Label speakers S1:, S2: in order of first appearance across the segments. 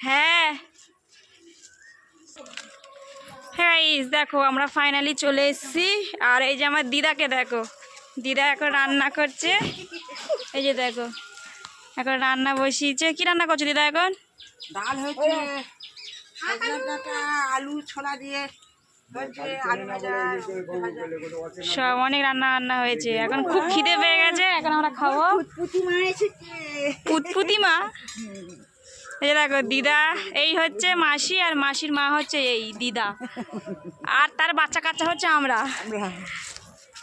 S1: হ্যাঁ হ্যাঁ, দেখো আমরা ফাইনালি চলে এসেছি। আর এই যে আমার দিদাকে দেখো, দিদা এখন রান্না করছে। এই যে দেখো এখন রান্না বসিয়েছে। কি রান্না করছে দিদা এখন?
S2: ডাল হয়েছে, আলু ছোলা দিয়ে
S1: সব অনেক রান্না হয়েছে। এখন খুব খিদে পেয়ে গেছে, এখন আমরা খাবো। পুতপুতি মা, এই দেখো দিদা, এই হচ্ছে মাসি, আর মাসির মা হচ্ছে এই দিদা, আর তার বাচ্চা কাচ্চা হচ্ছে আমরা,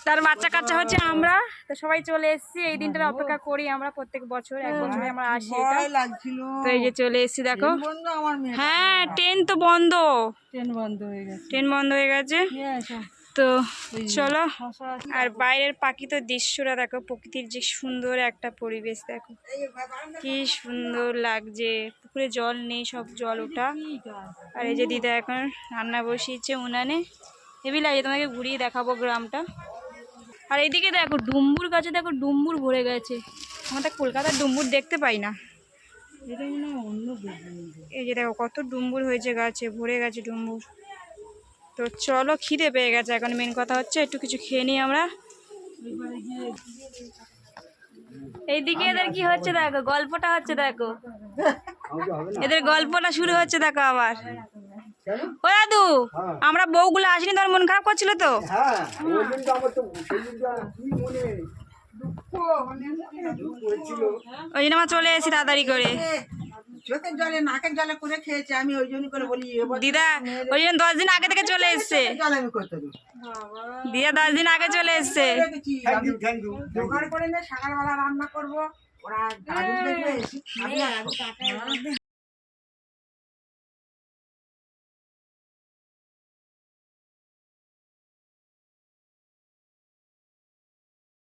S1: তার বাচ্চা কাচ্চা হচ্ছে আমরা। তো সবাই চলে এসেছি, এই দিনটার অপেক্ষা করি আমরা প্রত্যেক বছর, এক বছরে আমরা আসি। তো এই যে চলে এসেছি দেখো। হ্যাঁ ট্রেন তো বন্ধ, ট্রেন বন্ধ হয়ে গেছে। তো চলো, আর বাইরের প্রাকৃতিক দৃশ্যটা দেখো, প্রকৃতির যে সুন্দর একটা পরিবেশ দেখো, কি সুন্দর লাগছে। পুকুরে জল নেই, সব জল ওঠা। আর এই যে দিদা এখন রান্না বসিয়েছে উনানে, হেবি লাগে। তোমাকে ঘুরিয়ে দেখাবো গ্রামটা। আর এইদিকে দেখো ডুম্বুর গাছে দেখো, ডুম্বুর ভরে গেছে। আমাদের কলকাতার ডুম্বুর দেখতে পাই না। এই যে দেখো কত ডুম্বুর হয়েছে গাছে, ভরে গেছে ডুম্বুর। তো চলো, খিদে পেয়ে গেছে এখন, মেন কথা হচ্ছে একটু কিছু খেয়ে নিই আমরা। এইদিকে এদের কি হচ্ছে দেখো, গল্পটা হচ্ছে দেখো, এদের গল্পটা শুরু হচ্ছে দেখো আবার। ও দাদু, আমরা বউগুলো আসিনি, তোমার মন খারাপ করছিল তো? ওই জন্য আমরা চলে এসেছি তাড়াতাড়ি করে।
S2: চোখের জলে নাকের জলে করে খেয়েছে, আমি ওই জন্য করে বলি
S1: দিদা ওই জন্য 10 দিন আগে থেকে চলে এসছে। দিদা 10 দিন আগে চলে এসছে।
S2: জোগাড় করে নে, সকালবেলা রান্না করবো। ওরা